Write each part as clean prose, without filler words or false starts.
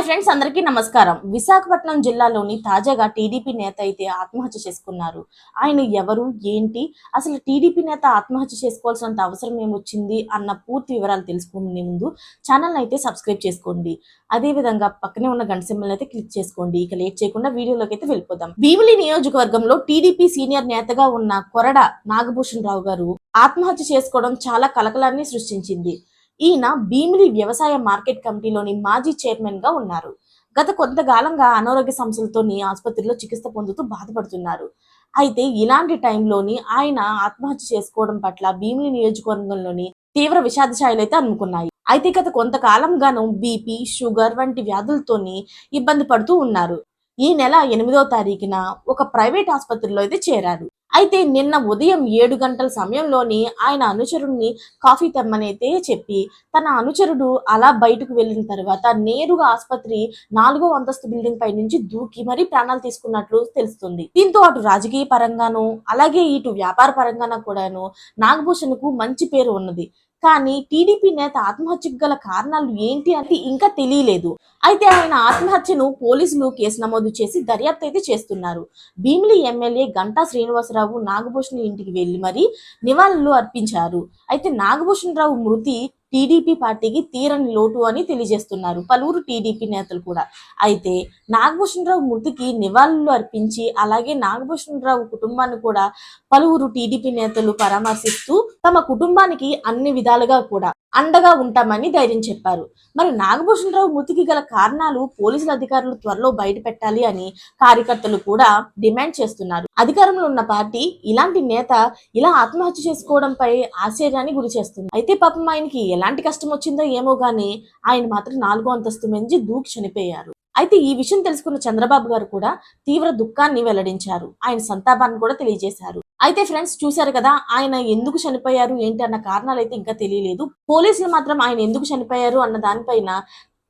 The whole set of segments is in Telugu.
ఫ్రెండ్స్ అందరికీ నమస్కారం. విశాఖపట్నం జిల్లాలోని తాజాగా టీడీపీ నేత అయితే ఆత్మహత్య చేసుకున్నారు. ఆయన ఎవరు, ఏంటి, అసలు టీడీపీ నేత ఆత్మహత్య చేసుకోవాల్సినంత అవసరం ఏమొచ్చింది అన్న పూర్తి వివరాలు తెలుసుకునే ముందు ఛానల్ అయితే సబ్స్క్రైబ్ చేసుకోండి. అదే విధంగా పక్కనే ఉన్న గంట సింబల్ అయితే క్లిక్ చేసుకోండి. ఇక లేట్ చేయకుండా వీడియోలోకి అయితే వెళ్ళిపోదాం. భీమిలి నియోజకవర్గంలో టీడీపీ సీనియర్ నేతగా ఉన్న కొరడ నాగభూషణ్ రావు గారు ఆత్మహత్య చేసుకోవడం చాలా కలకలాన్ని సృష్టించింది. ఈయన భీమిలి వ్యవసాయ మార్కెట్ కమిటీలోని మాజీ చైర్మన్ గా ఉన్నారు. గత కొంతకాలంగా అనారోగ్య సమస్యలతోని ఆసుపత్రిలో చికిత్స పొందుతూ బాధపడుతున్నారు. అయితే ఇలాంటి టైంలోని ఆయన ఆత్మహత్య చేసుకోవడం పట్ల భీమిలి నియోజకవర్గంలోని తీవ్ర విషాద ఛాయలు అయితే అందుకున్నాయి. అయితే గత కొంతకాలంగాను బీపీ, షుగర్ వంటి వ్యాధులతోని ఇబ్బంది పడుతూ ఉన్నారు. ఈ నెల 8వ తారీఖున ఒక ప్రైవేట్ ఆసుపత్రిలో అయితే చేరారు. అయితే నిన్న ఉదయం 7 గంటల సమయంలోని ఆయన అనుచరుడిని కాఫీ తెమ్మనైతే చెప్పి తన అనుచరుడు అలా బయటకు వెళ్ళిన తర్వాత నేరుగా ఆసుపత్రి 4వ అంతస్తు బిల్డింగ్ పై నుంచి దూకి మరీ ప్రాణాలు తీసుకున్నట్లు తెలుస్తుంది. దీంతో అటు రాజకీయ పరంగాను అలాగే ఇటు వ్యాపార పరంగాను కూడాను నాగభూషణ్ కు మంచి పేరు ఉన్నది. కానీ టీడీపీ నేత ఆత్మహత్యకు గల కారణాలు ఏంటి అంటే ఇంకా తెలియలేదు. అయితే ఆయన ఆత్మహత్యను పోలీసులు కేసు నమోదు చేసి దర్యాప్తు అయితే చేస్తున్నారు. భీమిలి ఎమ్మెల్యే గంటా శ్రీనివాసరావు నాగభూషణ్ ఇంటికి వెళ్లి మరీ నివాళులు అర్పించారు. అయితే నాగభూషణ్ రావు మృతి టీడీపీ పార్టీకి తీరని లోటు అని తెలియజేస్తున్నారు పలువురు టీడీపీ నేతలు కూడా. అయితే నాగభూషణ్ రావు మృతికి నివాళులు అర్పించి అలాగే నాగభూషణ్ రావు కుటుంబాన్ని కూడా పలువురు టీడీపీ నేతలు పరామర్శిస్తూ తమ కుటుంబానికి అన్ని విధాలుగా కూడా అండగా ఉంటామని ధైర్యం చెప్పారు. మరి నాగభూషణ్ రావు మృతికి గల కారణాలు పోలీసుల అధికారులు త్వరలో బయట పెట్టాలి అని కార్యకర్తలు కూడా డిమాండ్ చేస్తున్నారు. అధికారంలో ఉన్న పార్టీ ఇలాంటి నేత ఇలా ఆత్మహత్య చేసుకోవడంపై ఆశ్చర్యాన్ని గురి చేస్తుంది. అయితే పాపం ఆయనకి ఎలాంటి కష్టం వచ్చిందో ఏమో గానీ ఆయన మాత్రం 4వ అంతస్తు నుంచి దూకి చనిపోయారు. అయితే ఈ విషయం తెలుసుకున్న చంద్రబాబు గారు కూడా తీవ్ర దుఃఖాన్ని వెల్లడించారు. ఆయన సంతాపాన్ని కూడా తెలియజేశారు. అయితే ఫ్రెండ్స్ చూశారు కదా, ఆయన ఎందుకు చనిపోయారు ఏంటి అన్న కారణాలు అయితే ఇంకా తెలియలేదు. పోలీసులు మాత్రం ఆయన ఎందుకు చనిపోయారు అన్న దానిపైన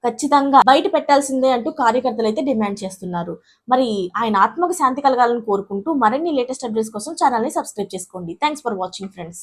ఖచ్చితంగా బయట పెట్టాల్సిందే అంటూ కార్యకర్తలు అయితే డిమాండ్ చేస్తున్నారు. మరి ఆయన ఆత్మకు శాంతి కలగాలని కోరుకుంటూ మరిన్ని లేటెస్ట్ అప్డేట్స్ కోసం ఛానల్ ని సబ్స్క్రైబ్ చేసుకోండి. Thanks for watching friends.